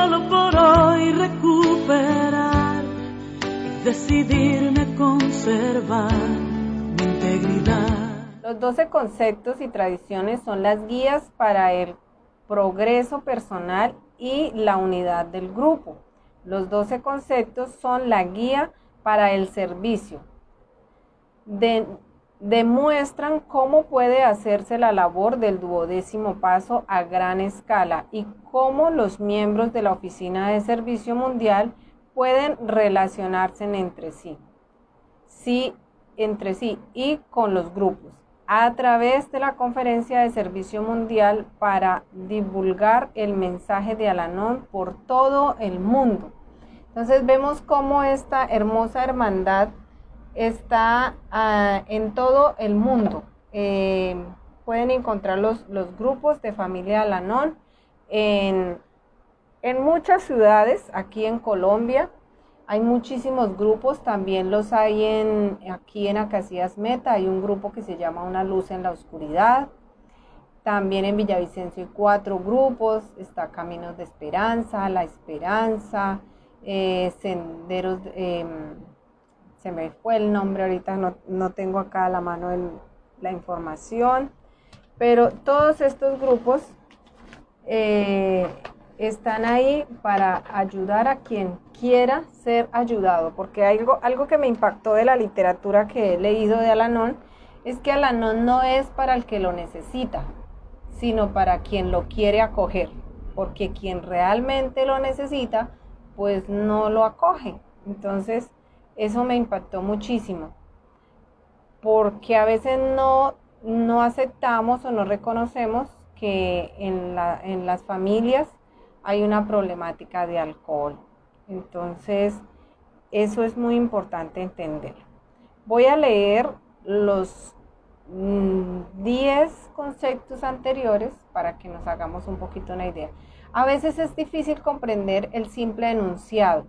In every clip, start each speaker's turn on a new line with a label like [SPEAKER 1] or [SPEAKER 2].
[SPEAKER 1] solo por hoy recuperar y decidirme conservar mi integridad.
[SPEAKER 2] Los 12 conceptos y tradiciones son las guías para el progreso personal y la unidad del grupo. Los 12 conceptos son la guía para el servicio. Demuestran cómo puede hacerse la labor del 12º paso a gran escala y cómo los miembros de la Oficina de Servicio Mundial pueden relacionarse entre sí y con los grupos a través de la Conferencia de Servicio Mundial para divulgar el mensaje de Al-Anon por todo el mundo. Entonces vemos cómo esta hermosa hermandad está en todo el mundo. Pueden encontrar los grupos de familia Al-Anon en muchas ciudades. Aquí en Colombia hay muchísimos grupos, también los hay aquí en Acacias Meta, hay un grupo que se llama Una Luz en la Oscuridad. También en Villavicencio hay 4 grupos, está Caminos de Esperanza, La Esperanza, Senderos, se me fue el nombre ahorita, no tengo acá a la mano la información, pero todos estos grupos están ahí para ayudar a quien quiera ser ayudado, porque algo que me impactó de la literatura que he leído de Al-Anon es que Al-Anon no es para el que lo necesita, sino para quien lo quiere acoger, porque quien realmente lo necesita, pues no lo acoge. Entonces, eso me impactó muchísimo, porque a veces no aceptamos o no reconocemos que en las familias hay una problemática de alcohol. Entonces, eso es muy importante entender. Voy a leer los 10 conceptos anteriores para que nos hagamos un poquito una idea. A veces es difícil comprender el simple enunciado.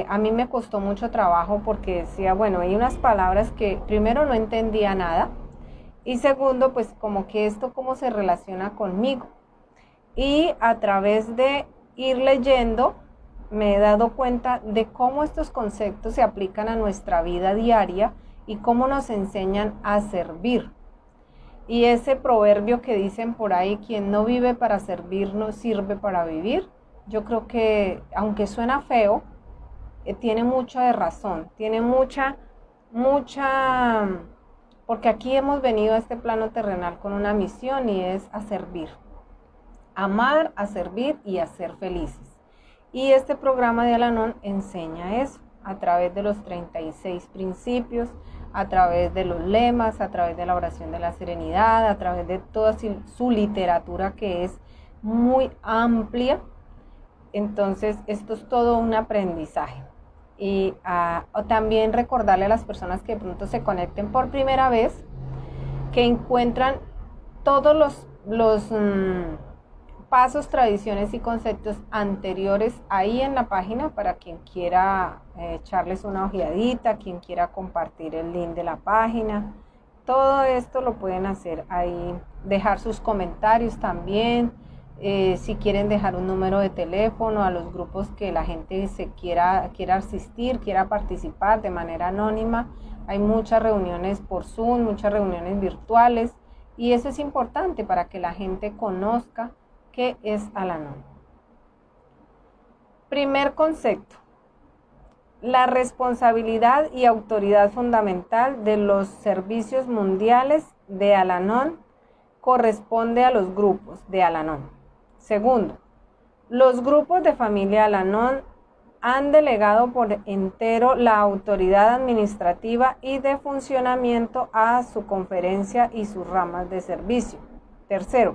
[SPEAKER 2] A mí me costó mucho trabajo porque decía, bueno, hay unas palabras que primero no entendía nada y segundo, pues como que esto cómo se relaciona conmigo. Y a través de ir leyendo me he dado cuenta de cómo estos conceptos se aplican a nuestra vida diaria y cómo nos enseñan a servir. Y ese proverbio que dicen por ahí, quien no vive para servir no sirve para vivir, yo creo que aunque suena feo, tiene mucha de razón, tiene mucha, porque aquí hemos venido a este plano terrenal con una misión y es a servir, amar, a servir y a ser felices. Y este programa de Al-Anon enseña eso a través de los 36 principios, a través de los lemas, a través de la oración de la serenidad, a través de toda su literatura que es muy amplia. Entonces, esto es todo un aprendizaje. Y también recordarle a las personas que de pronto se conecten por primera vez que encuentran todos los pasos, tradiciones y conceptos anteriores ahí en la página para quien quiera echarles una ojeadita, quien quiera compartir el link de la página. Todo esto lo pueden hacer ahí, dejar sus comentarios también. Si quieren dejar un número de teléfono a los grupos que la gente quiera asistir, quiera participar de manera anónima. Hay muchas reuniones por Zoom, muchas reuniones virtuales y eso es importante para que la gente conozca qué es Al-Anon. Primer concepto: la responsabilidad y autoridad fundamental de los servicios mundiales de Al-Anon corresponde a los grupos de Al-Anon. Segundo, los grupos de familia Al-Anon han delegado por entero la autoridad administrativa y de funcionamiento a su conferencia y sus ramas de servicio. Tercero,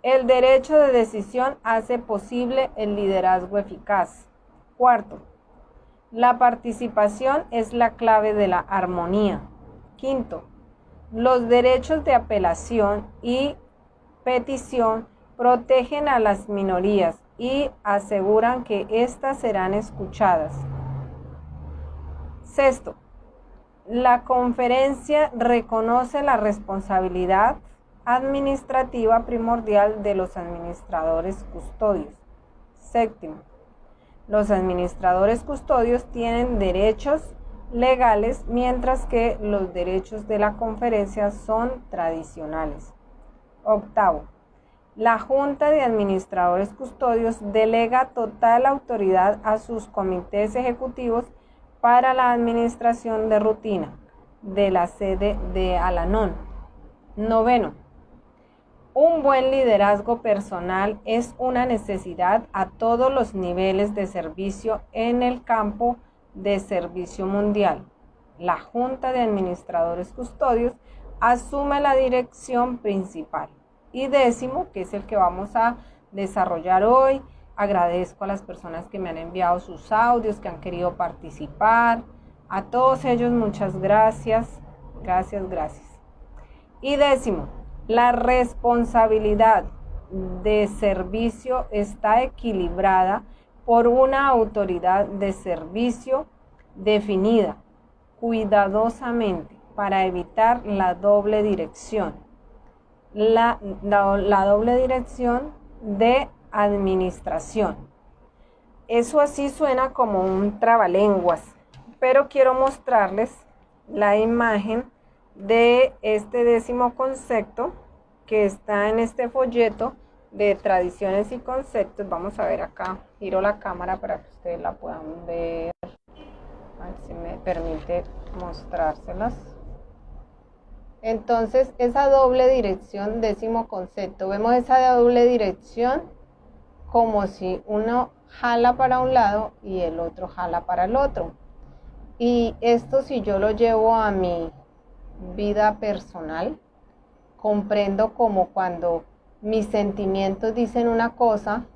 [SPEAKER 2] el derecho de decisión hace posible el liderazgo eficaz. Cuarto, la participación es la clave de la armonía. Quinto, los derechos de apelación y petición protegen a las minorías y aseguran que éstas serán escuchadas. Sexto, la conferencia reconoce la responsabilidad administrativa primordial de los administradores custodios. séptimo. Los administradores custodios tienen derechos legales, mientras que los derechos de la conferencia son tradicionales. Octavo. La Junta de Administradores Custodios delega total autoridad a sus comités ejecutivos para la administración de rutina de la sede de Al-Anon. Noveno. Un buen liderazgo personal es una necesidad a todos los niveles de servicio en el campo de servicio mundial. La Junta de Administradores Custodios asume la dirección principal. Y décimo, que es el que vamos a desarrollar hoy, agradezco a las personas que me han enviado sus audios, que han querido participar. A todos ellos muchas gracias, gracias. Y décimo, la responsabilidad de servicio está equilibrada por una autoridad de servicio definida cuidadosamente para evitar la doble dirección. La doble dirección de administración. Eso así suena como un trabalenguas, pero quiero mostrarles la imagen de este décimo concepto que está en este folleto de tradiciones y conceptos. Vamos a ver acá, giro la cámara para que ustedes la puedan ver. A ver si me permite mostrárselas. Entonces, esa doble dirección, décimo concepto, vemos esa doble dirección como si uno jala para un lado y el otro jala para el otro. Y esto, si yo lo llevo a mi vida personal, comprendo como cuando mis sentimientos dicen una cosa,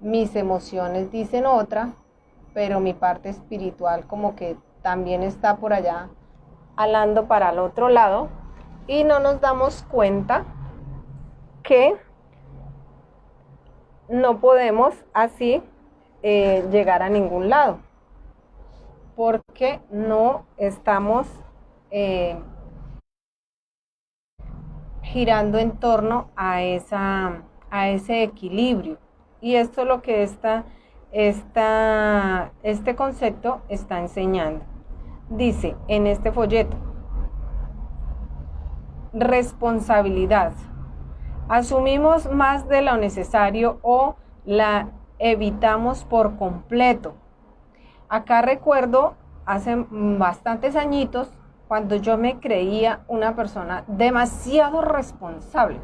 [SPEAKER 2] mis emociones dicen otra, pero mi parte espiritual como que también está por allá jalando para el otro lado. Y no nos damos cuenta que no podemos así llegar a ningún lado, porque no estamos girando en torno a ese equilibrio. Y esto es lo que este concepto está enseñando. Dice en este folleto: responsabilidad. Asumimos más de lo necesario o la evitamos por completo. Acá recuerdo hace bastantes añitos cuando yo me creía una persona demasiado responsable.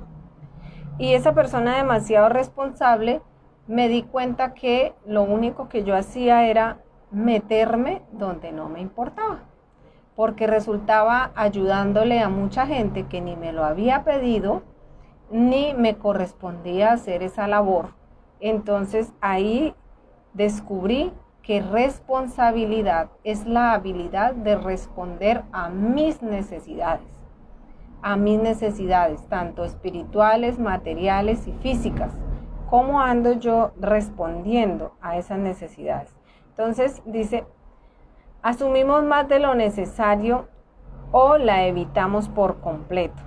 [SPEAKER 2] Y esa persona demasiado responsable, me di cuenta que lo único que yo hacía era meterme donde no me importaba, porque resultaba ayudándole a mucha gente que ni me lo había pedido, ni me correspondía hacer esa labor. Entonces ahí descubrí que responsabilidad es la habilidad de responder a mis necesidades, tanto espirituales, materiales y físicas. ¿Cómo ando yo respondiendo a esas necesidades? Entonces dice: asumimos más de lo necesario o la evitamos por completo.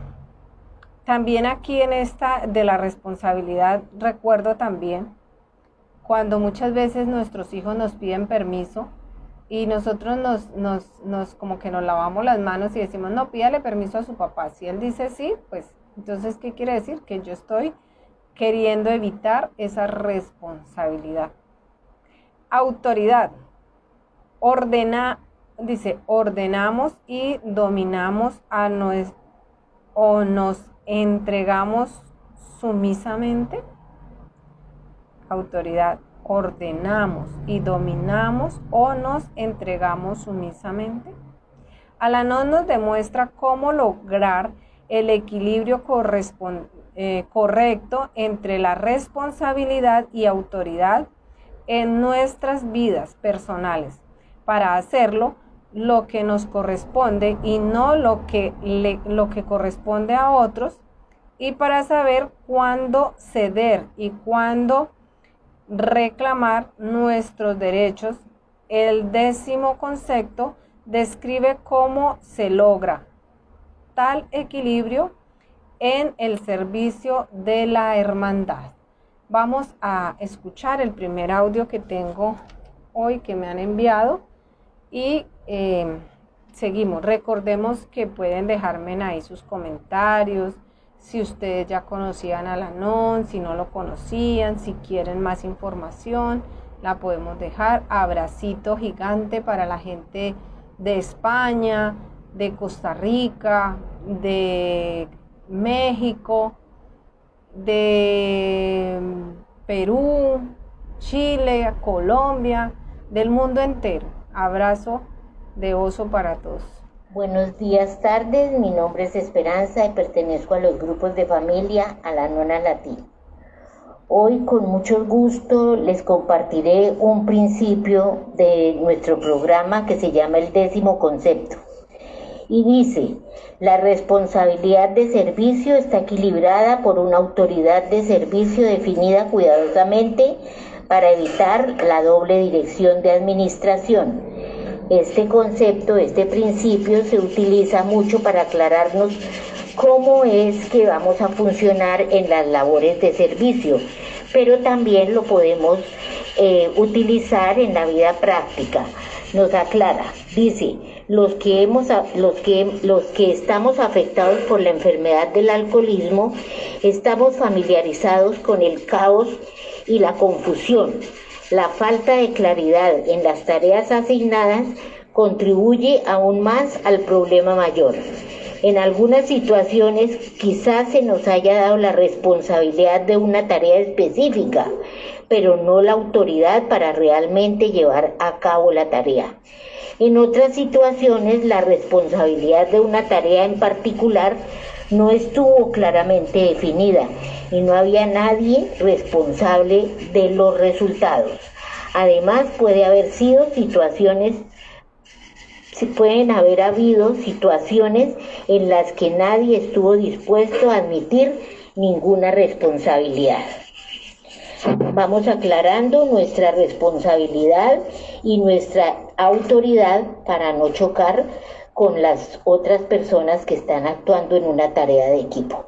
[SPEAKER 2] También aquí en esta de la responsabilidad recuerdo también cuando muchas veces nuestros hijos nos piden permiso y nosotros nos como que nos lavamos las manos y decimos: no, pídale permiso a su papá. Si él dice sí, pues entonces ¿qué quiere decir? Que yo estoy queriendo evitar esa responsabilidad. Autoridad. Ordenamos y dominamos o nos entregamos sumisamente. Autoridad. Ordenamos y dominamos o nos entregamos sumisamente. Al-Anon nos demuestra cómo lograr el equilibrio correcto entre la responsabilidad y autoridad en nuestras vidas personales, para hacerlo lo que nos corresponde y no lo que corresponde a otros, y para saber cuándo ceder y cuándo reclamar nuestros derechos. El décimo concepto describe cómo se logra tal equilibrio en el servicio de la hermandad. Vamos a escuchar el primer audio que tengo hoy que me han enviado y seguimos. Recordemos que pueden dejarme ahí sus comentarios, si ustedes ya conocían a Al-Anon, si no lo conocían, si quieren más información, la podemos dejar. Abracito gigante para la gente de España, de Costa Rica, de México, de Perú, Chile, Colombia, del mundo entero. Abrazo de oso para todos.
[SPEAKER 3] Buenos días, tardes. Mi nombre es Esperanza y pertenezco a los grupos de familia Al-Anon Al-Latín. Hoy con mucho gusto les compartiré un principio de nuestro programa que se llama el 10º concepto. Y dice: la responsabilidad de servicio está equilibrada por una autoridad de servicio definida cuidadosamente para evitar la doble dirección de administración. Este concepto, este principio se utiliza mucho para aclararnos cómo es que vamos a funcionar en las labores de servicio, pero también lo podemos utilizar en la vida práctica. Nos aclara, dice: los que estamos afectados por la enfermedad del alcoholismo estamos familiarizados con el caos y la confusión. La falta de claridad en las tareas asignadas contribuye aún más al problema mayor. En algunas situaciones quizás se nos haya dado la responsabilidad de una tarea específica, pero no la autoridad para realmente llevar a cabo la tarea. En otras situaciones, la responsabilidad de una tarea en particular no estuvo claramente definida y no había nadie responsable de los resultados. Además, pueden haber habido situaciones en las que nadie estuvo dispuesto a admitir ninguna responsabilidad. Vamos aclarando nuestra responsabilidad y nuestra autoridad para no chocar con las otras personas que están actuando en una tarea de equipo.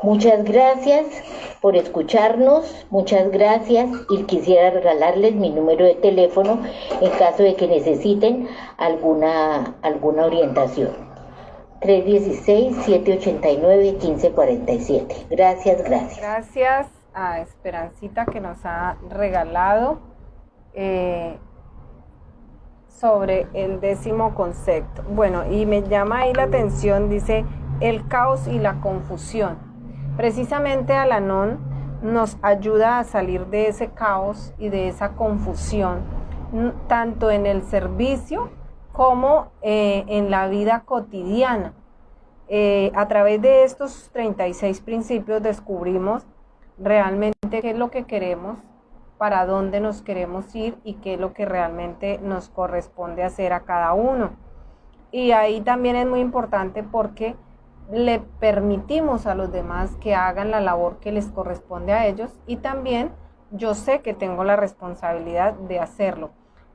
[SPEAKER 3] Muchas gracias por escucharnos, muchas gracias, y quisiera regalarles mi número de teléfono en caso de que necesiten alguna orientación. 316-789-1547. Gracias.
[SPEAKER 2] Gracias a Esperancita que nos ha regalado sobre el 10º concepto. Bueno, y me llama ahí la atención, dice, el caos y la confusión. Precisamente Al-Anon nos ayuda a salir de ese caos y de esa confusión, tanto en el servicio como en la vida cotidiana. A través de estos 36 principios descubrimos realmente qué es lo que queremos, para dónde nos queremos ir y qué es lo que realmente nos corresponde hacer a cada uno. Y ahí también es muy importante porque le permitimos a los demás que hagan la labor que les corresponde a ellos, y también yo sé que tengo la responsabilidad de hacerlo.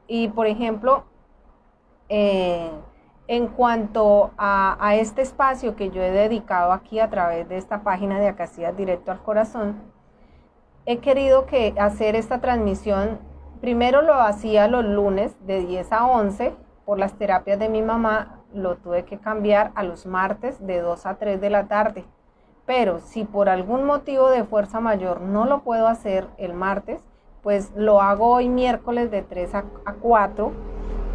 [SPEAKER 2] Y por ejemplo, en cuanto a este espacio que yo he dedicado aquí a través de esta página de Acacias Directo al Corazón, he querido hacer esta transmisión. Primero lo hacía los lunes de 10 a 11 por las terapias de mi mamá. Lo tuve que cambiar a los martes de 2 a 3 de la tarde. Pero si por algún motivo de fuerza mayor no lo puedo hacer el martes, pues lo hago hoy miércoles de 3 a 4.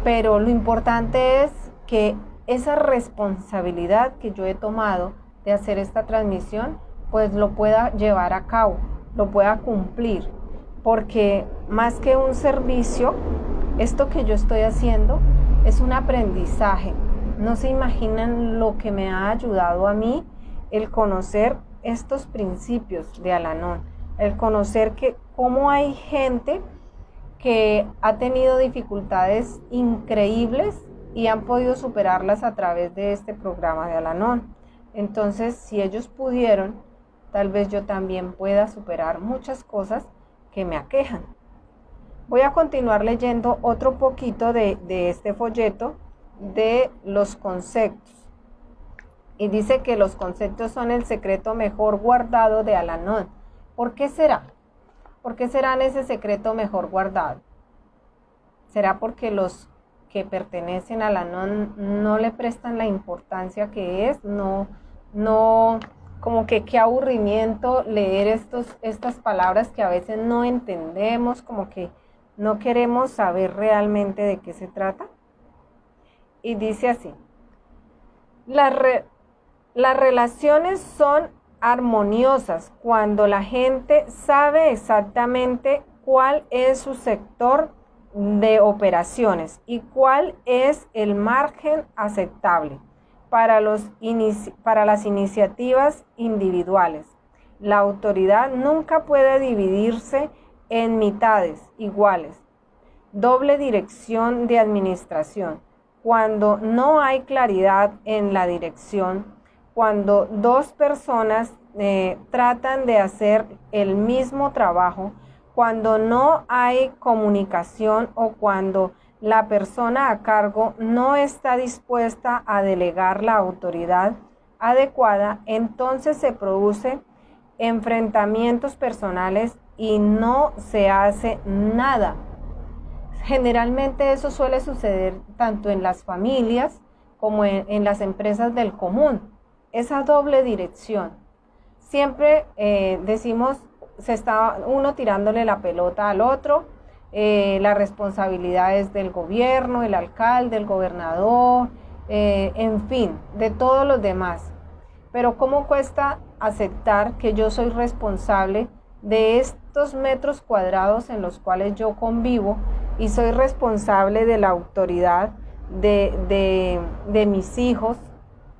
[SPEAKER 2] Pero lo importante es que esa responsabilidad que yo he tomado de hacer esta transmisión, pues lo pueda llevar a cabo, lo pueda cumplir. Porque más que un servicio, esto que yo estoy haciendo es un aprendizaje. No se imaginan lo que me ha ayudado a mí el conocer estos principios de Al-Anon, el conocer que cómo hay gente que ha tenido dificultades increíbles y han podido superarlas a través de este programa de Al-Anon. Entonces, si ellos pudieron, tal vez yo también pueda superar muchas cosas que me aquejan. Voy a continuar leyendo otro poquito de este folleto de los conceptos. Y dice que los conceptos son el secreto mejor guardado de Al-Anon. ¿Por qué será? ¿Por qué será ese secreto mejor guardado? ¿Será porque los que pertenecen a la no le prestan la importancia que es? Como que qué aburrimiento leer estas palabras que a veces no entendemos, como que no queremos saber realmente de qué se trata. Y dice así: las relaciones son armoniosas cuando la gente sabe exactamente cuál es su sector de operaciones y cuál es el margen aceptable para las iniciativas individuales. La autoridad nunca puede dividirse en mitades iguales. Doble dirección de administración. Cuando no hay claridad en la dirección, cuando dos personas tratan de hacer el mismo trabajo, cuando no hay comunicación o cuando la persona a cargo no está dispuesta a delegar la autoridad adecuada, entonces se producen enfrentamientos personales y no se hace nada. Generalmente eso suele suceder tanto en las familias como en las empresas del común. Esa doble dirección. Siempre decimos, se está uno tirándole la pelota al otro, la responsabilidad es del gobierno, el alcalde, el gobernador, en fin, de todos los demás. Pero ¿cómo cuesta aceptar que yo soy responsable de estos metros cuadrados en los cuales yo convivo y soy responsable de la autoridad de mis hijos?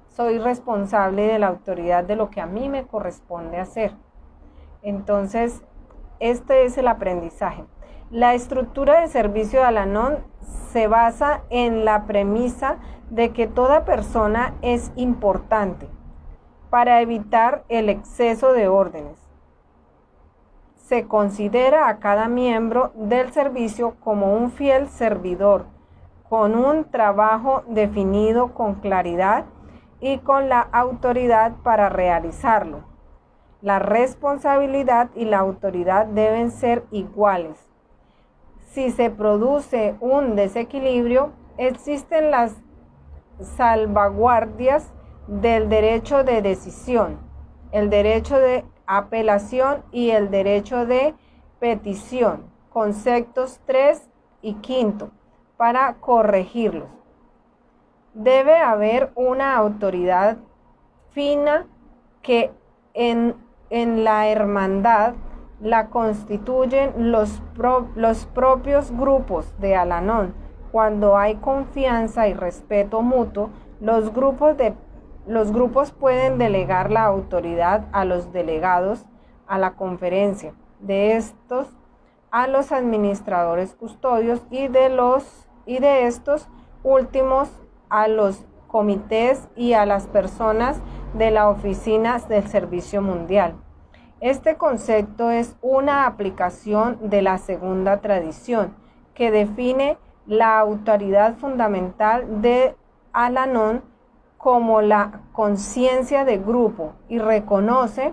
[SPEAKER 2] Soy responsable de la autoridad de lo que a mí me corresponde hacer. Entonces, este es el aprendizaje. La estructura de servicio de Al-Anon se basa en la premisa de que toda persona es importante para evitar el exceso de órdenes. Se considera a cada miembro del servicio como un fiel servidor, con un trabajo definido con claridad y con la autoridad para realizarlo. La responsabilidad y la autoridad deben ser iguales. Si se produce un desequilibrio, existen las salvaguardias del derecho de decisión, el derecho de apelación y el derecho de petición, conceptos 3 y 5, para corregirlos. Debe haber una autoridad fina que en la hermandad la constituyen los propios grupos de Al-Anon. Cuando hay confianza y respeto mutuo, los grupos pueden delegar la autoridad a los delegados a la conferencia, de estos a los administradores custodios y de estos últimos a los comités y a las personas de la oficina del Servicio Mundial. Este concepto es una aplicación de la segunda tradición que define la autoridad fundamental de Al-Anon como la conciencia de grupo y reconoce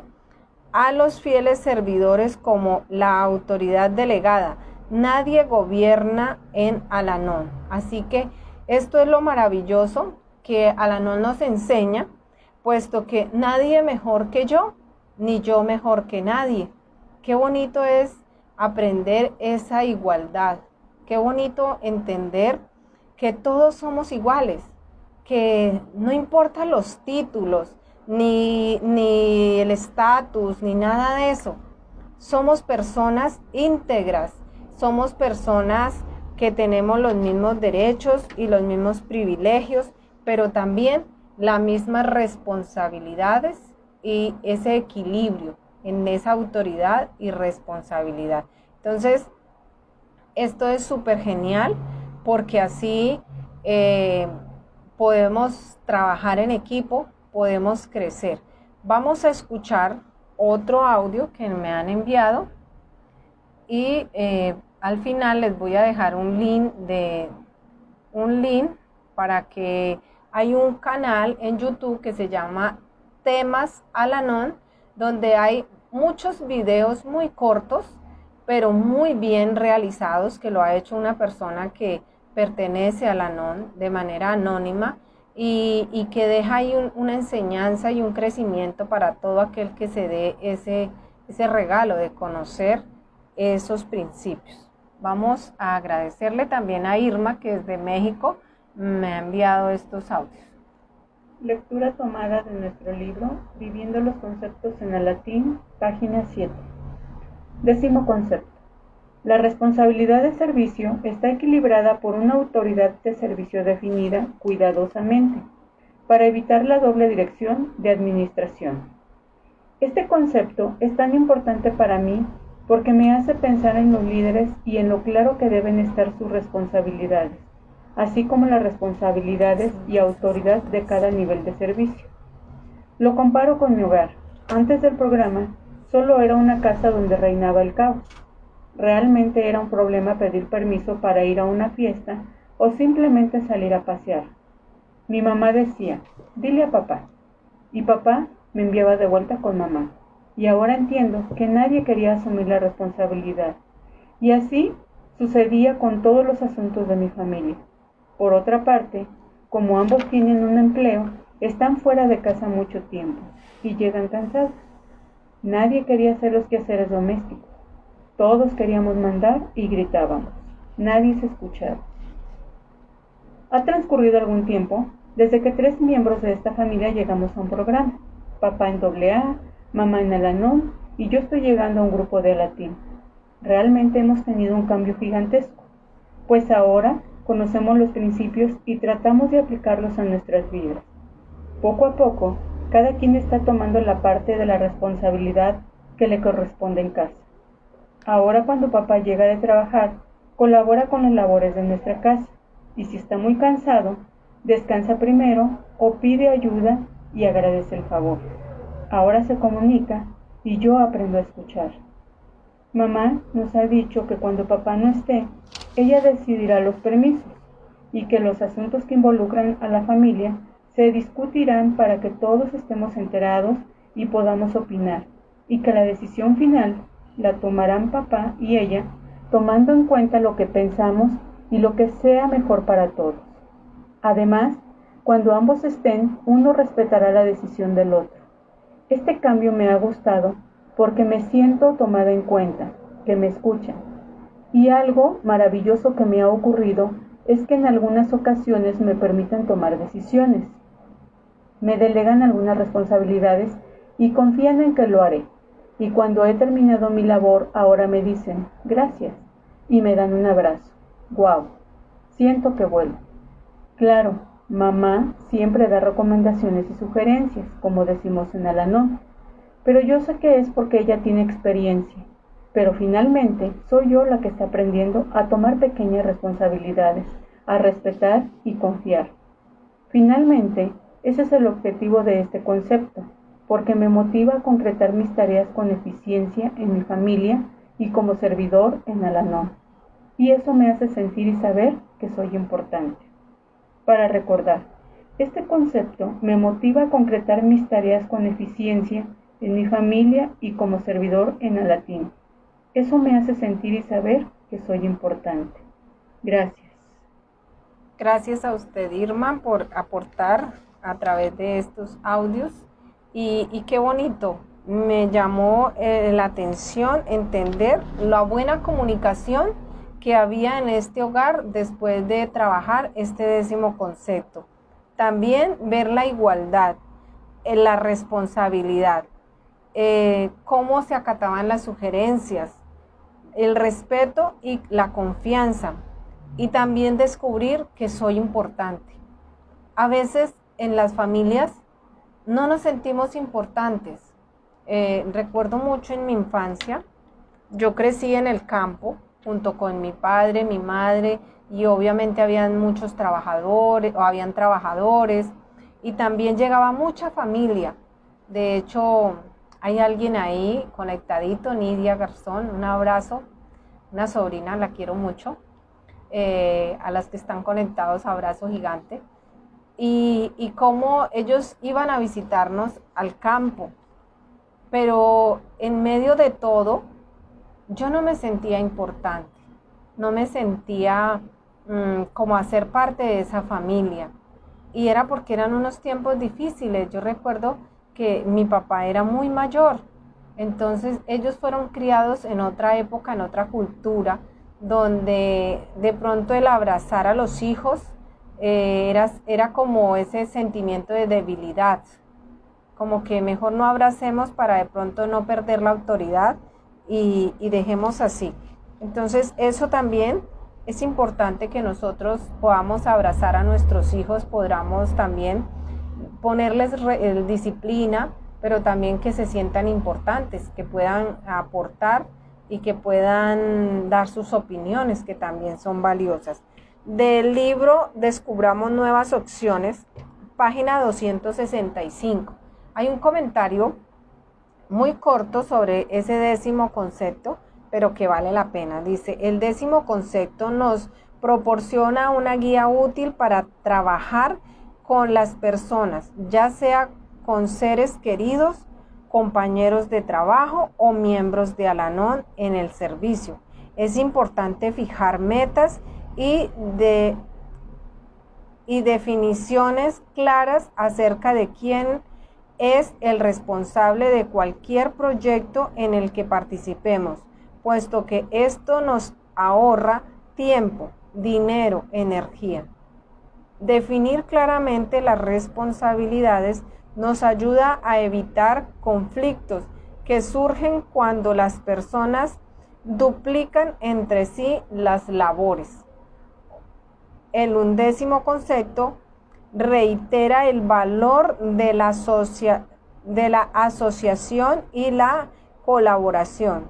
[SPEAKER 2] a los fieles servidores como la autoridad delegada. Nadie gobierna en Al-Anon. Así que esto es lo maravilloso que Al-Anon nos enseña, puesto que nadie mejor que yo, ni yo mejor que nadie. Qué bonito es aprender esa igualdad. Qué bonito entender que todos somos iguales, que no importa los títulos, ni el estatus, ni nada de eso. Somos personas íntegras, somos personas que tenemos los mismos derechos y los mismos privilegios, pero también las mismas responsabilidades y ese equilibrio en esa autoridad y responsabilidad. Entonces, esto es súper genial porque así podemos trabajar en equipo, podemos crecer. Vamos a escuchar otro audio que me han enviado y al final les voy a dejar un link para que hay un canal en YouTube que se llama Temas Al-Anon, donde hay muchos videos muy cortos pero muy bien realizados, que lo ha hecho una persona que pertenece a la NON de manera anónima y que deja ahí una enseñanza y un crecimiento para todo aquel que se dé ese regalo de conocer esos principios. Vamos a agradecerle también a Irma, que desde México me ha enviado estos audios.
[SPEAKER 4] Lectura tomada de nuestro libro Viviendo los conceptos en el latín, página 7. 10º concepto. La responsabilidad de servicio está equilibrada por una autoridad de servicio definida cuidadosamente, para evitar la doble dirección de administración. Este concepto es tan importante para mí porque me hace pensar en los líderes y en lo claro que deben estar sus responsabilidades, así como las responsabilidades y autoridad de cada nivel de servicio. Lo comparo con mi hogar. Antes del programa, solo era una casa donde reinaba el caos. Realmente era un problema pedir permiso para ir a una fiesta o simplemente salir a pasear. Mi mamá decía, dile a papá, y papá me enviaba de vuelta con mamá. Y ahora entiendo que nadie quería asumir la responsabilidad. Y así sucedía con todos los asuntos de mi familia. Por otra parte, como ambos tienen un empleo, están fuera de casa mucho tiempo y llegan cansados. Nadie quería hacer los quehaceres domésticos. Todos queríamos mandar y gritábamos. Nadie se escuchaba. Ha transcurrido algún tiempo desde que 3 miembros de esta familia llegamos a un programa. Papá en AA, mamá en Al-Anon y yo estoy llegando a un grupo de latín. Realmente hemos tenido un cambio gigantesco, pues ahora conocemos los principios y tratamos de aplicarlos a nuestras vidas. Poco a poco, cada quien está tomando la parte de la responsabilidad que le corresponde en casa. Ahora cuando papá llega de trabajar, colabora con las labores de nuestra casa y si está muy cansado, descansa primero o pide ayuda y agradece el favor. Ahora se comunica y yo aprendo a escuchar. Mamá nos ha dicho que cuando papá no esté, ella decidirá los permisos y que los asuntos que involucran a la familia se discutirán para que todos estemos enterados y podamos opinar, y que la decisión final la tomarán papá y ella, tomando en cuenta lo que pensamos y lo que sea mejor para todos. Además, cuando ambos estén, uno respetará la decisión del otro. Este cambio me ha gustado porque me siento tomada en cuenta, que me escuchan. Y algo maravilloso que me ha ocurrido es que en algunas ocasiones me permiten tomar decisiones. Me delegan algunas responsabilidades y confían en que lo haré. Y cuando he terminado mi labor, ahora me dicen, gracias, y me dan un abrazo. ¡Guau! Siento que vuelvo. Claro, mamá siempre da recomendaciones y sugerencias, como decimos en Al-Anon, pero yo sé que es porque ella tiene experiencia. Pero finalmente soy yo la que está aprendiendo a tomar pequeñas responsabilidades, a respetar y confiar. Finalmente, ese es el objetivo de este concepto, porque me motiva a concretar mis tareas con eficiencia en mi familia y como servidor en Al-Anon. Y eso me hace sentir y saber que soy importante. Para recordar, este concepto me motiva a concretar mis tareas con eficiencia en mi familia y como servidor en Al-Latín. Eso me hace sentir y saber que soy importante. Gracias.
[SPEAKER 2] Gracias a usted, Irma, por aportar a través de estos audios. Y qué bonito, me llamó la atención entender la buena comunicación que había en este hogar después de trabajar este 10º concepto. También ver la igualdad, la responsabilidad, cómo se acataban las sugerencias, el respeto y la confianza, y también descubrir que soy importante. A veces en las familias no nos sentimos importantes. Recuerdo mucho en mi infancia, yo crecí en el campo junto con mi padre, mi madre, y obviamente habían muchos trabajadores, o habían trabajadores, y también llegaba mucha familia. De hecho, hay alguien ahí conectadito, Nidia Garzón, un abrazo, una sobrina, la quiero mucho. A las que están conectados, abrazo gigante. Y cómo ellos iban a visitarnos al campo, pero en medio de todo yo no me sentía importante, no me sentía como hacer parte de esa familia. Y era porque eran unos tiempos difíciles. Yo recuerdo que mi papá era muy mayor, entonces ellos fueron criados en otra época, en otra cultura, donde de pronto el abrazar a los hijos era como ese sentimiento de debilidad, como que mejor no abracemos para de pronto no perder la autoridad y dejemos así. Entonces eso también es importante, que nosotros podamos abrazar a nuestros hijos, podamos también ponerles disciplina, pero también que se sientan importantes, que puedan aportar y que puedan dar sus opiniones, que también son valiosas. Del libro Descubramos Nuevas Opciones, página 265. Hay un comentario muy corto sobre ese 10º concepto, pero que vale la pena. Dice: el 10º concepto nos proporciona una guía útil para trabajar con las personas, ya sea con seres queridos, compañeros de trabajo o miembros de Al-Anon en el servicio. Es importante fijar metas y definiciones claras acerca de quién es el responsable de cualquier proyecto en el que participemos, puesto que esto nos ahorra tiempo, dinero, energía. Definir claramente las responsabilidades nos ayuda a evitar conflictos que surgen cuando las personas duplican entre sí las labores. El 11º concepto reitera el valor de la asociación y la colaboración.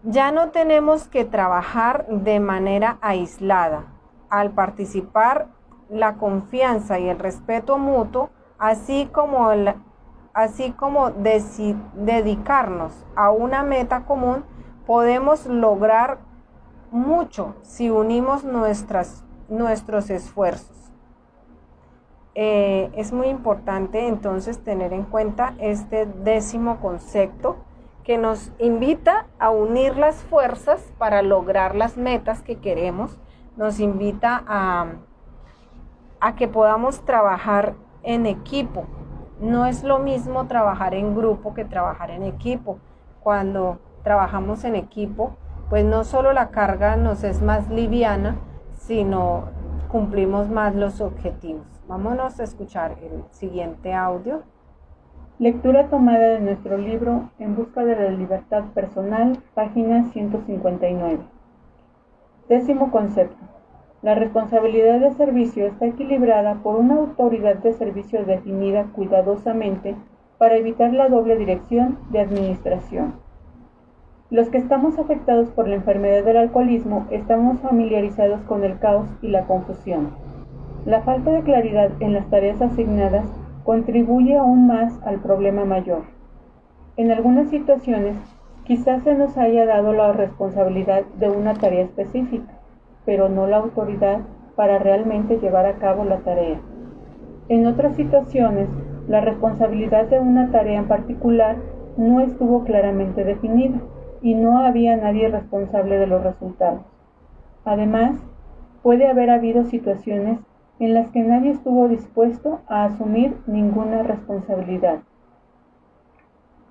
[SPEAKER 2] Ya no tenemos que trabajar de manera aislada. Al participar, la confianza y el respeto mutuo, así como dedicarnos a una meta común, podemos lograr mucho si unimos nuestros esfuerzos. Es muy importante entonces tener en cuenta este 10º concepto, que nos invita a unir las fuerzas para lograr las metas que queremos, nos invita a que podamos trabajar en equipo. No es lo mismo trabajar en grupo que trabajar en equipo. Cuando trabajamos en equipo, pues no solo la carga nos es más liviana, sino cumplimos más los objetivos. Vámonos a escuchar el siguiente audio.
[SPEAKER 4] Lectura tomada de nuestro libro En busca de la libertad personal, página 159. 10º concepto. La responsabilidad de servicio está equilibrada por una autoridad de servicio definida cuidadosamente para evitar la doble dirección de administración. Los que estamos afectados por la enfermedad del alcoholismo estamos familiarizados con el caos y la confusión. La falta de claridad en las tareas asignadas contribuye aún más al problema mayor. En algunas situaciones, quizás se nos haya dado la responsabilidad de una tarea específica, pero no la autoridad para realmente llevar a cabo la tarea. En otras situaciones, la responsabilidad de una tarea en particular no estuvo claramente definida y no había nadie responsable de los resultados. Además, puede haber habido situaciones en las que nadie estuvo dispuesto a asumir ninguna responsabilidad.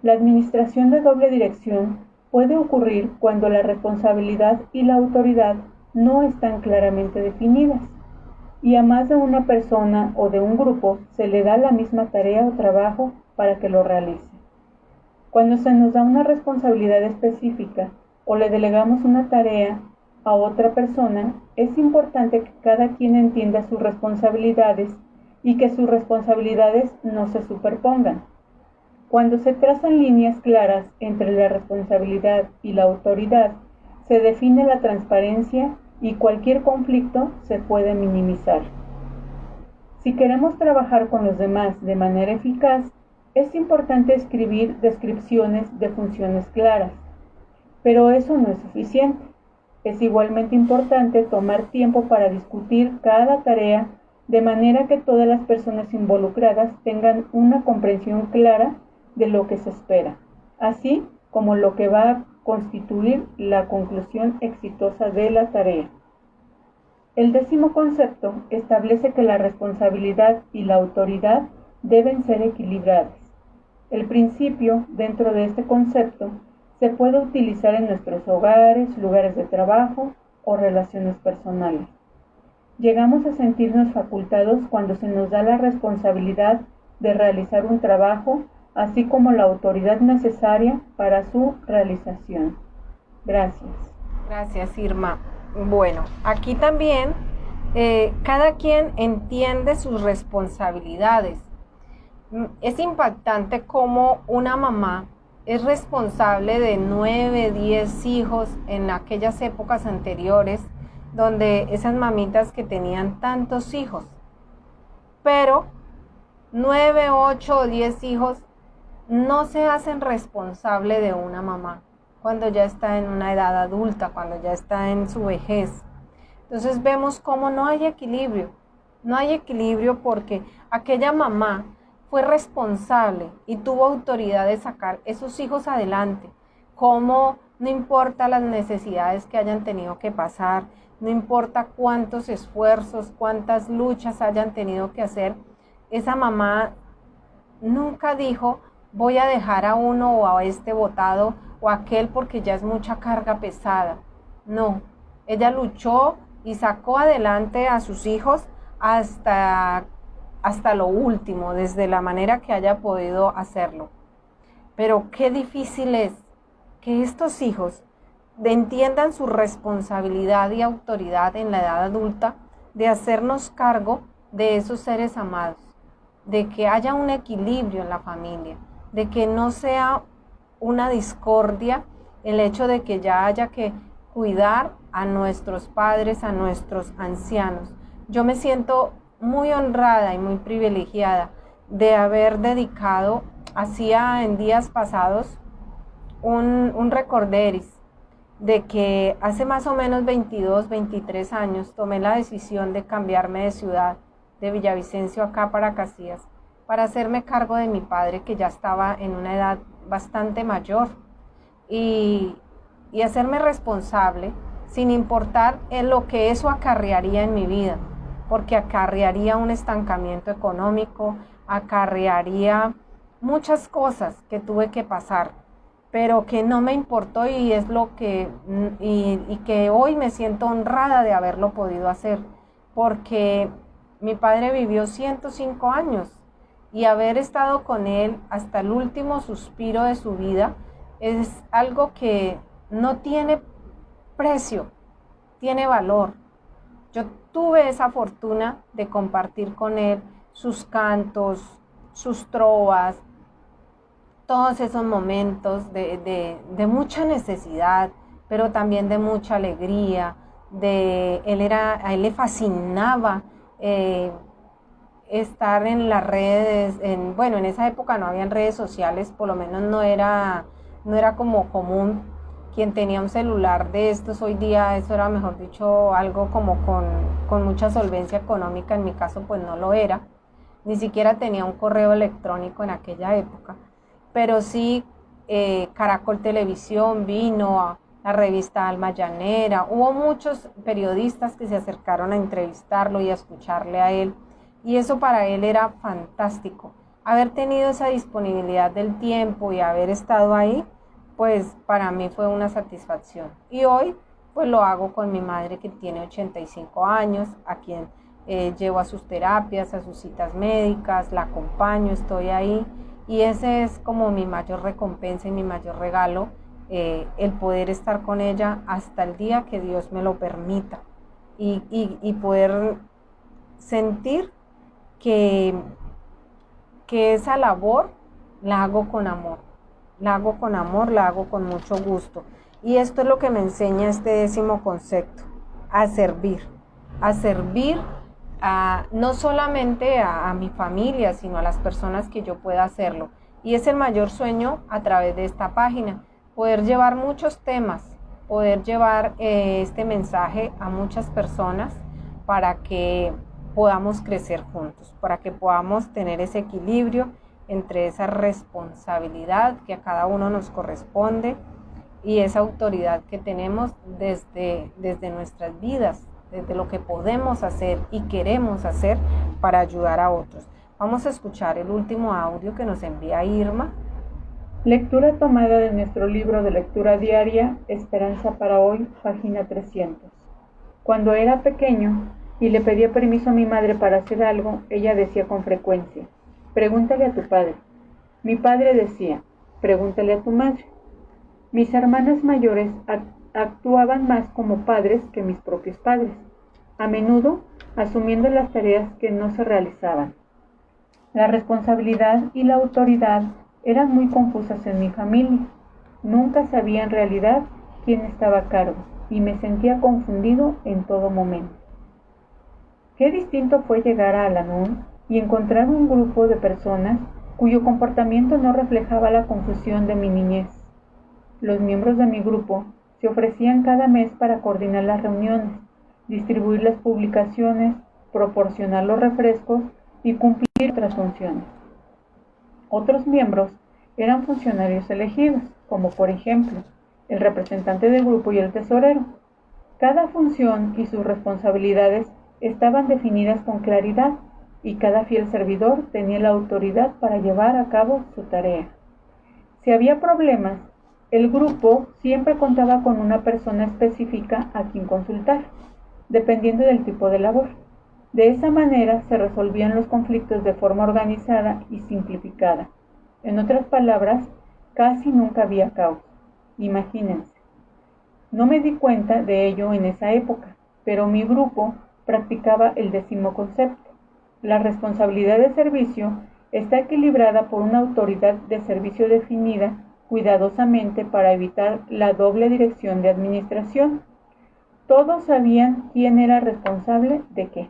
[SPEAKER 4] La administración de doble dirección puede ocurrir cuando la responsabilidad y la autoridad no están claramente definidas, y a más de una persona o de un grupo se le da la misma tarea o trabajo para que lo realice. Cuando se nos da una responsabilidad específica o le delegamos una tarea a otra persona, es importante que cada quien entienda sus responsabilidades y que sus responsabilidades no se superpongan. Cuando se trazan líneas claras entre la responsabilidad y la autoridad, se define la transparencia y cualquier conflicto se puede minimizar. Si queremos trabajar con los demás de manera eficaz, es importante escribir descripciones de funciones claras, pero eso no es suficiente. Es igualmente importante tomar tiempo para discutir cada tarea de manera que todas las personas involucradas tengan una comprensión clara de lo que se espera, así como lo que va constituir la conclusión exitosa de la tarea. El 10º concepto establece que la responsabilidad y la autoridad deben ser equilibradas. El principio dentro de este concepto se puede utilizar en nuestros hogares, lugares de trabajo o relaciones personales. Llegamos a sentirnos facultados cuando se nos da la responsabilidad de realizar un trabajo, así como la autoridad necesaria para su realización. Gracias.
[SPEAKER 2] Gracias, Irma. Bueno, aquí también cada quien entiende sus responsabilidades. Es impactante cómo una mamá es responsable de 9, 10 hijos en aquellas épocas anteriores, donde esas mamitas que tenían tantos hijos, pero 9, 8 o 10 hijos no se hacen responsable de una mamá cuando ya está en una edad adulta, cuando ya está en su vejez. Entonces vemos cómo no hay equilibrio porque aquella mamá fue responsable y tuvo autoridad de sacar esos hijos adelante, como no importa las necesidades que hayan tenido que pasar, no importa cuántos esfuerzos, cuántas luchas hayan tenido que hacer, esa mamá nunca dijo, voy a dejar a uno o a este botado o a aquel porque ya es mucha carga pesada. No, ella luchó y sacó adelante a sus hijos hasta lo último, desde la manera que haya podido hacerlo. Pero qué difícil es que estos hijos entiendan su responsabilidad y autoridad en la edad adulta de hacernos cargo de esos seres amados, de que haya un equilibrio en la familia, de que no sea una discordia el hecho de que ya haya que cuidar a nuestros padres, a nuestros ancianos. Yo me siento muy honrada y muy privilegiada de haber dedicado, hacía en días pasados, un recorderis de que hace más o menos 22, 23 años tomé la decisión de cambiarme de ciudad, de Villavicencio acá para Casillas, para hacerme cargo de mi padre que ya estaba en una edad bastante mayor y hacerme responsable sin importar en lo que eso acarrearía en mi vida, porque acarrearía un estancamiento económico, acarrearía muchas cosas que tuve que pasar, pero que no me importó y es lo que y que hoy me siento honrada de haberlo podido hacer, porque mi padre vivió 105 años y haber estado con él hasta el último suspiro de su vida es algo que no tiene precio, tiene valor. Yo tuve esa fortuna de compartir con él sus cantos, sus trovas, todos esos momentos de mucha necesidad, pero también de mucha alegría. A él le fascinaba estar en las redes, en esa época no habían redes sociales, por lo menos no era como común. Quien tenía un celular de estos hoy día, eso era, mejor dicho, algo como con mucha solvencia económica. En mi caso pues no lo era, ni siquiera tenía un correo electrónico en aquella época, pero sí Caracol Televisión vino, la revista Alma Llanera, hubo muchos periodistas que se acercaron a entrevistarlo y a escucharle a él, y eso para él era fantástico. Haber tenido esa disponibilidad del tiempo y haber estado ahí, pues para mí fue una satisfacción. Y hoy pues lo hago con mi madre que tiene 85 años, a quien llevo a sus terapias, a sus citas médicas, la acompaño, estoy ahí, y ese es como mi mayor recompensa y mi mayor regalo, el poder estar con ella hasta el día que Dios me lo permita y poder sentir que esa labor la hago con amor. La hago con amor, la hago con mucho gusto. Y esto es lo que me enseña este 10º concepto, a servir no solamente a mi familia, sino a las personas que yo pueda hacerlo. Y es el mayor sueño a través de esta página, poder llevar muchos temas, poder llevar este mensaje a muchas personas para que podamos crecer juntos, para que podamos tener ese equilibrio entre esa responsabilidad que a cada uno nos corresponde y esa autoridad que tenemos desde nuestras vidas, desde lo que podemos hacer y queremos hacer para ayudar a otros. Vamos a escuchar el último audio que nos envía Irma.
[SPEAKER 4] Lectura tomada de nuestro libro de lectura diaria, Esperanza para hoy, página 300. Cuando era pequeño y le pedía permiso a mi madre para hacer algo, ella decía con frecuencia: pregúntale a tu padre. Mi padre decía: pregúntale a tu madre. Mis hermanas mayores actuaban más como padres que mis propios padres, a menudo asumiendo las tareas que no se realizaban. La responsabilidad y la autoridad eran muy confusas en mi familia. Nunca sabía en realidad quién estaba a cargo y me sentía confundido en todo momento. Qué distinto fue llegar a Al-Anon y encontrar un grupo de personas cuyo comportamiento no reflejaba la confusión de mi niñez. Los miembros de mi grupo se ofrecían cada mes para coordinar las reuniones, distribuir las publicaciones, proporcionar los refrescos y cumplir otras funciones. Otros miembros eran funcionarios elegidos, como por ejemplo el representante del grupo y el tesorero. Cada función y sus responsabilidades estaban definidas con claridad y cada fiel servidor tenía la autoridad para llevar a cabo su tarea. Si había problemas, el grupo siempre contaba con una persona específica a quien consultar, dependiendo del tipo de labor. De esa manera se resolvían los conflictos de forma organizada y simplificada. En otras palabras, casi nunca había caos. Imagínense. No me di cuenta de ello en esa época, pero mi grupo practicaba el 10º concepto. La responsabilidad de servicio está equilibrada por una autoridad de servicio definida cuidadosamente para evitar la doble dirección de administración. Todos sabían quién era responsable de qué.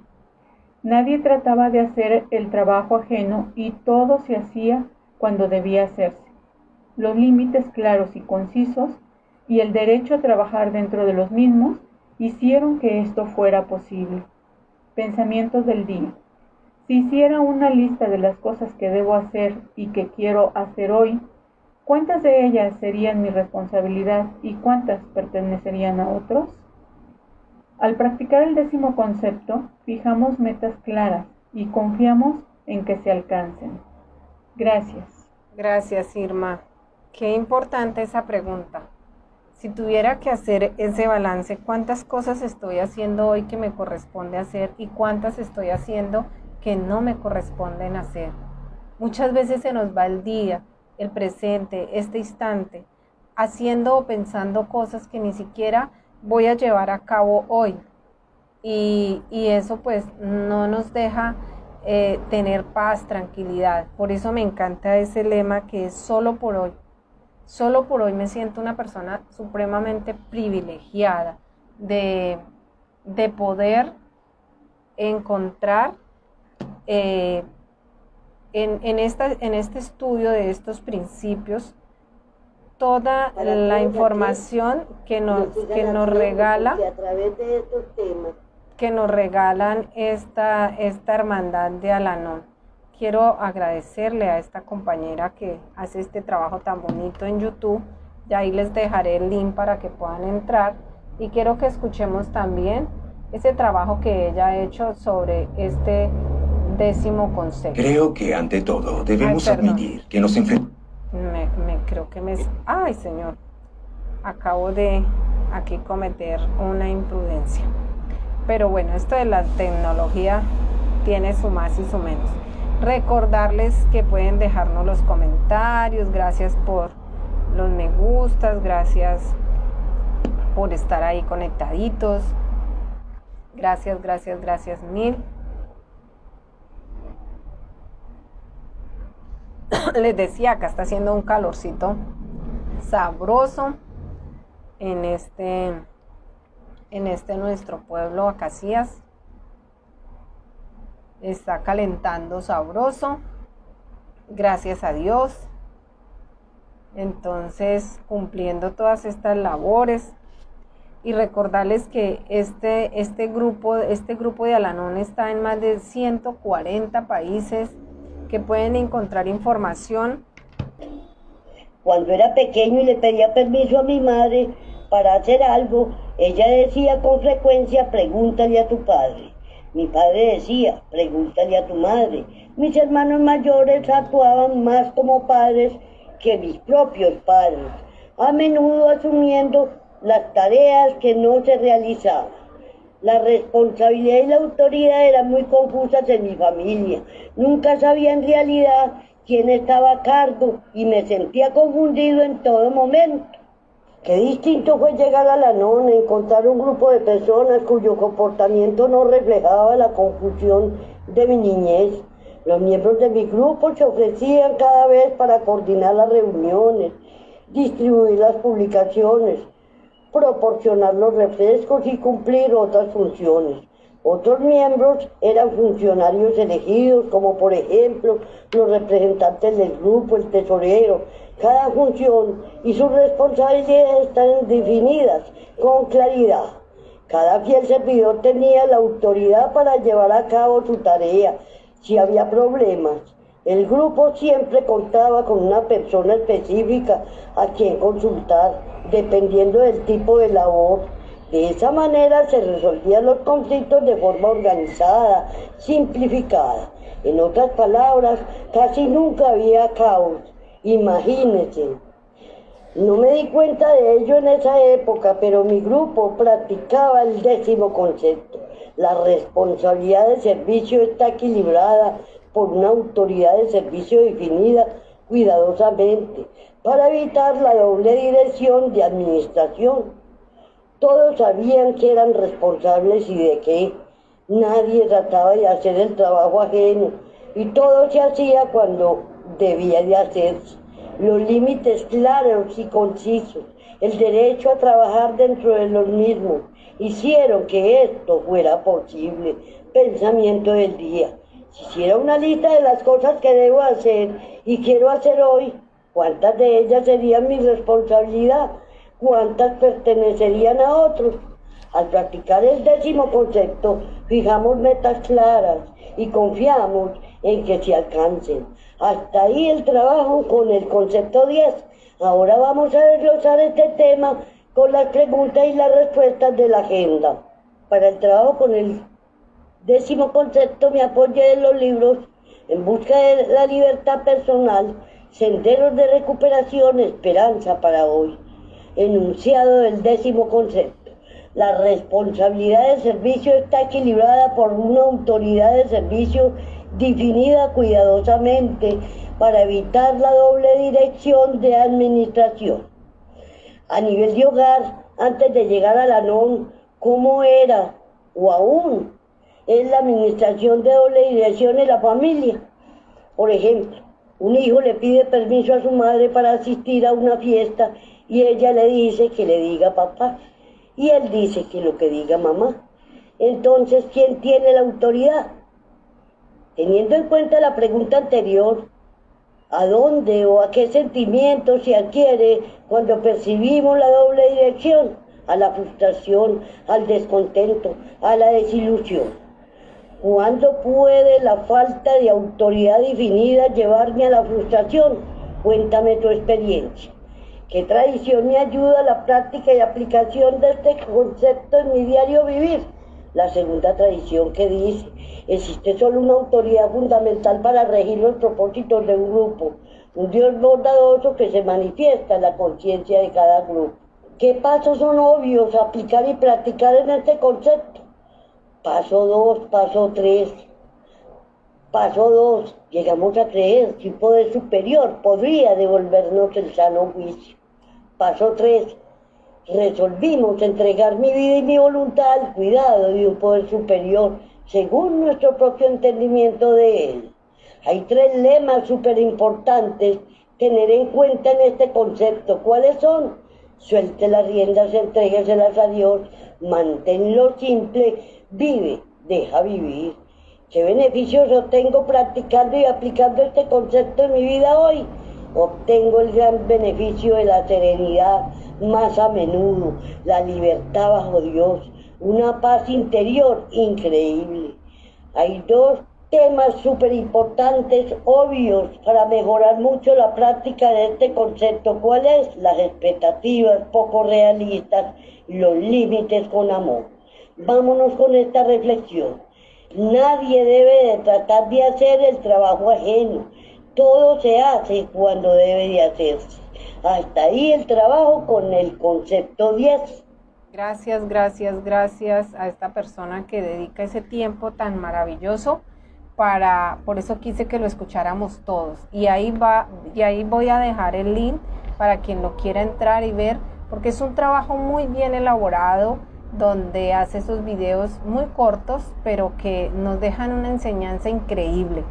[SPEAKER 4] Nadie trataba de hacer el trabajo ajeno y todo se hacía cuando debía hacerse. Los límites claros y concisos y el derecho a trabajar dentro de los mismos hicieron que esto fuera posible. Pensamientos del día. Si hiciera una lista de las cosas que debo hacer y que quiero hacer hoy, ¿cuántas de ellas serían mi responsabilidad y cuántas pertenecerían a otros? Al practicar el 10º concepto, fijamos metas claras y confiamos en que se alcancen. Gracias.
[SPEAKER 2] Gracias, Irma. Qué importante esa pregunta. Si tuviera que hacer ese balance, ¿cuántas cosas estoy haciendo hoy que me corresponde hacer y cuántas estoy haciendo que no me corresponden hacer? Muchas veces se nos va el día, el presente, este instante, haciendo o pensando cosas que ni siquiera voy a llevar a cabo hoy. Y eso pues no nos deja tener paz, tranquilidad. Por eso me encanta ese lema que es solo por hoy. Solo por hoy me siento una persona supremamente privilegiada de poder encontrar en este estudio de estos principios toda la información que nos regala,
[SPEAKER 5] a través de estos temas,
[SPEAKER 2] que nos regalan esta hermandad de Al-Anon. Quiero agradecerle a esta compañera que hace este trabajo tan bonito en YouTube. Y ahí les dejaré el link para que puedan entrar. Y quiero que escuchemos también ese trabajo que ella ha hecho sobre este 10º concepto.
[SPEAKER 6] Creo que ante todo debemos admitir que nos enfrentamos.
[SPEAKER 2] Ay, señor. Acabo de aquí cometer una imprudencia. Pero bueno, esto de la tecnología tiene su más y su menos. Recordarles que pueden dejarnos los comentarios. Gracias por los me gustas. Gracias por estar ahí conectaditos. Gracias, gracias, gracias mil. Les decía, acá está haciendo un calorcito sabroso en este nuestro pueblo Acacías. Está calentando sabroso, gracias a Dios. Entonces, cumpliendo todas estas labores, y recordarles que este grupo de Al-Anon está en más de 140 países, que pueden encontrar información
[SPEAKER 5] Cuando era pequeño y le pedía permiso a mi madre para hacer algo, ella decía con frecuencia, pregúntale a tu padre. Mi padre decía, pregúntale a tu madre. Mis hermanos mayores actuaban más como padres que mis propios padres, a menudo asumiendo las tareas que no se realizaban. La responsabilidad y la autoridad eran muy confusas en mi familia. Nunca sabía en realidad quién estaba a cargo y me sentía confundido en todo momento. Qué distinto fue llegar a la nona, encontrar un grupo de personas cuyo comportamiento no reflejaba la confusión de mi niñez. Los miembros de mi grupo se ofrecían cada vez para coordinar las reuniones, distribuir las publicaciones, proporcionar los refrescos y cumplir otras funciones. Otros miembros eran funcionarios elegidos, como por ejemplo los representantes del grupo, el tesorero. Cada función y sus responsabilidades están definidas con claridad. Cada fiel servidor tenía la autoridad para llevar a cabo su tarea. Si había problemas, el grupo siempre contaba con una persona específica a quien consultar, dependiendo del tipo de labor. De esa manera se resolvían los conflictos de forma organizada, simplificada. En otras palabras, casi nunca había caos. Imagínense. No me di cuenta de ello en esa época, pero mi grupo practicaba el 10º concepto. La responsabilidad de servicio está equilibrada por una autoridad de servicio definida cuidadosamente para evitar la doble dirección de administración. Todos sabían que eran responsables y de qué. Nadie trataba de hacer el trabajo ajeno y todo se hacía cuando debía de hacerse. Los límites claros y concisos, el derecho a trabajar dentro de los mismos, hicieron que esto fuera posible. Pensamiento del día. Si hiciera una lista de las cosas que debo hacer y quiero hacer hoy, ¿cuántas de ellas serían mi responsabilidad? ¿Cuántas pertenecerían a otros? Al practicar el 10º concepto, fijamos metas claras y confiamos en que se alcancen. Hasta ahí el trabajo con el concepto 10. Ahora vamos a desglosar este tema con las preguntas y las respuestas de la agenda. Para el trabajo con el 10º concepto me apoyé en los libros En busca de la libertad personal, Senderos de recuperación, Esperanza para hoy. Enunciado del 10º concepto. La responsabilidad de servicio está equilibrada por una autoridad de servicio definida cuidadosamente para evitar la doble dirección de administración. A nivel de hogar, antes de llegar a la NON, ¿cómo era o aún es la administración de doble dirección en la familia? Por ejemplo, un hijo le pide permiso a su madre para asistir a una fiesta y ella le dice que le diga papá y él dice que lo que diga mamá. Entonces, ¿quién tiene la autoridad? Teniendo en cuenta la pregunta anterior, ¿a dónde o a qué sentimiento se adquiere cuando percibimos la doble dirección? A la frustración, al descontento, a la desilusión. ¿Cuándo puede la falta de autoridad definida llevarme a la frustración? Cuéntame tu experiencia. ¿Qué tradición me ayuda a la práctica y aplicación de este concepto en mi diario vivir? La segunda tradición que dice, existe solo una autoridad fundamental para regir los propósitos de un grupo, un Dios bondadoso que se manifiesta en la conciencia de cada grupo. ¿Qué pasos son obvios a aplicar y practicar en este concepto? Paso 2, paso 3. Paso 2, llegamos a creer que un poder superior podría devolvernos el sano juicio. Paso 3, resolvimos entregar mi vida y mi voluntad al cuidado de un poder superior según nuestro propio entendimiento de él. Hay 3 lemas súper importantes tener en cuenta en este concepto. ¿Cuáles son? Suelte las riendas, entrégueselas a Dios, manténlo simple, vive, deja vivir. ¿Qué beneficios obtengo practicando y aplicando este concepto en mi vida hoy? Obtengo el gran beneficio de la serenidad más a menudo, la libertad bajo Dios, una paz interior increíble. Hay 2 temas súper importantes, obvios, para mejorar mucho la práctica de este concepto. ¿Cuál es? Las expectativas poco realistas y los límites con amor. Vámonos con esta reflexión. Nadie debe de tratar de hacer el trabajo ajeno. Todo se hace cuando debe de hacerse. Hasta ahí el trabajo con el concepto 10.
[SPEAKER 2] Gracias, gracias, gracias a esta persona que dedica ese tiempo tan maravilloso. Por eso quise que lo escucháramos todos. Y ahí voy a dejar el link para quien lo quiera entrar y ver, porque es un trabajo muy bien elaborado, donde hace esos videos muy cortos, pero que nos dejan una enseñanza increíble.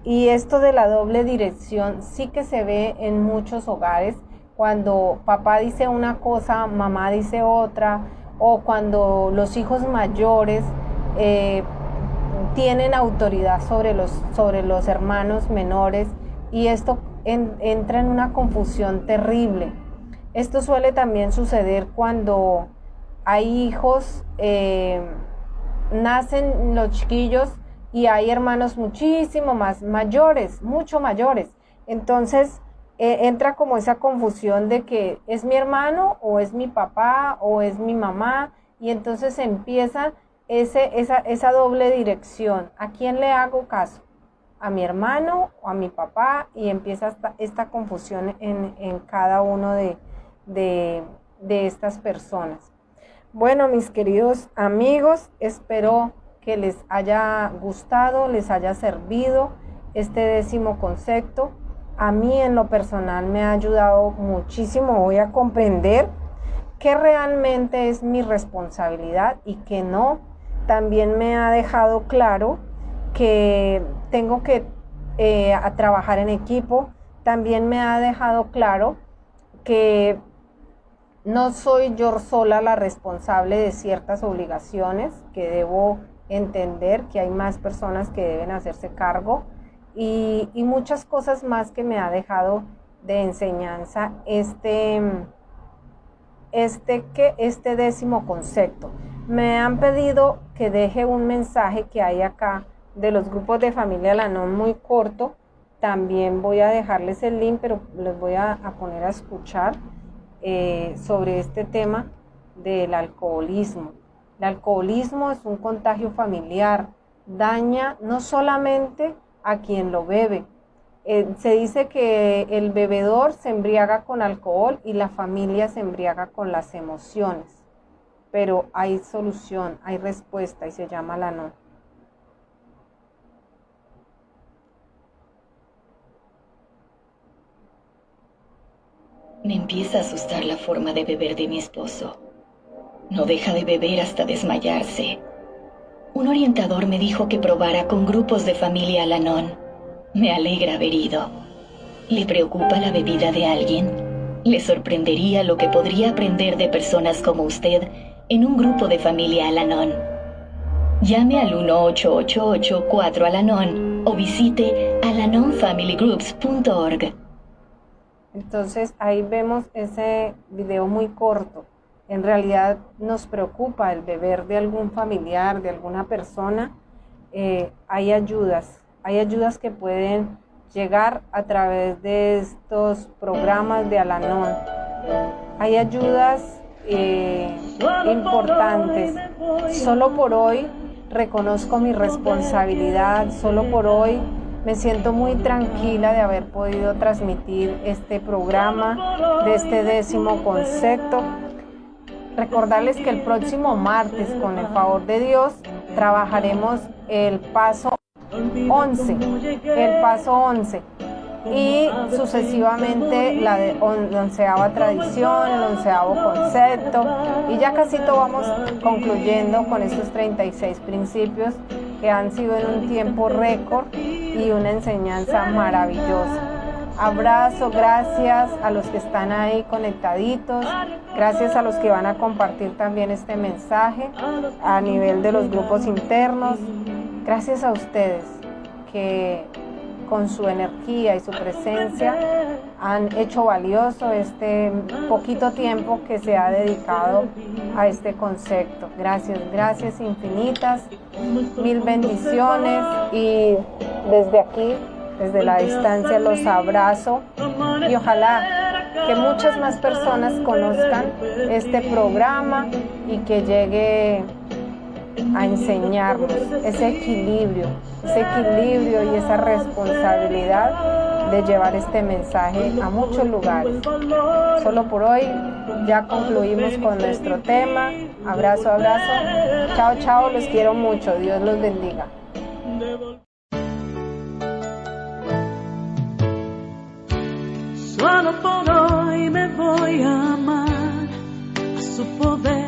[SPEAKER 2] Y esto de la doble dirección sí que se ve en muchos hogares, cuando papá dice una cosa, mamá dice otra, o cuando los hijos mayores tienen autoridad sobre los hermanos menores, y esto entra en una confusión terrible. Esto suele también suceder cuando hay hijos, nacen los chiquillos y hay hermanos muchísimo más mayores, mucho mayores. Entonces entra como esa confusión de que es mi hermano o es mi papá o es mi mamá, y entonces empieza esa doble dirección. ¿A quién le hago caso? ¿A mi hermano o a mi papá? Y empieza esta confusión en cada uno de estas personas. Bueno, mis queridos amigos, espero que les haya gustado, les haya servido este 10º concepto. A mí en lo personal me ha ayudado muchísimo. Voy a comprender que realmente es mi responsabilidad y que no. También me ha dejado claro que tengo que trabajar en equipo. También me ha dejado claro que no soy yo sola la responsable de ciertas obligaciones, que debo entender que hay más personas que deben hacerse cargo, y muchas cosas más que me ha dejado de enseñanza este 10º concepto. Me han pedido que deje un mensaje que hay acá de los grupos de familia Al-Anon muy corto. También voy a dejarles el link, pero les voy a poner a escuchar sobre este tema del alcoholismo. El alcoholismo es un contagio familiar, daña no solamente a quien lo bebe. Se dice que el bebedor se embriaga con alcohol y la familia se embriaga con las emociones, pero hay solución, hay respuesta, y se llama Al-Anon.
[SPEAKER 7] Me empieza a asustar la forma de beber de mi esposo. No deja de beber hasta desmayarse. Un orientador me dijo que probara con grupos de familia Al-Anon. Me alegra haber ido. ¿Le preocupa la bebida de alguien? ¿Le sorprendería lo que podría aprender de personas como usted en un grupo de familia Al-Anon? Llame al 1-888-4-Al-Anon o visite alanonfamilygroups.org.
[SPEAKER 2] Entonces ahí vemos ese video muy corto. En realidad nos preocupa el beber de algún familiar, de alguna persona. Hay ayudas que pueden llegar a través de estos programas de Al-Anon. Hay ayudas importantes. Solo por hoy reconozco mi responsabilidad, solo por hoy me siento muy tranquila de haber podido transmitir este programa, de este 10º concepto. Recordarles que el próximo martes, con el favor de Dios, trabajaremos el paso 11, y sucesivamente la 11ª tradición, el 11º concepto, y ya casi vamos concluyendo con estos 36 principios que han sido en un tiempo récord y una enseñanza maravillosa. Abrazo, gracias a los que están ahí conectaditos, gracias a los que van a compartir también este mensaje a nivel de los grupos internos. Gracias a ustedes que con su energía y su presencia han hecho valioso este poquito tiempo que se ha dedicado a este concepto. Gracias, gracias infinitas, mil bendiciones, y desde aquí, desde la distancia, los abrazo y ojalá que muchas más personas conozcan este programa y que llegue a enseñarnos ese equilibrio y esa responsabilidad de llevar este mensaje a muchos lugares. Solo por hoy ya concluimos con nuestro tema. Abrazo, abrazo. Chao, chao, los quiero mucho. Dios los bendiga.
[SPEAKER 1] Solo por hoy me voy a amar a su poder.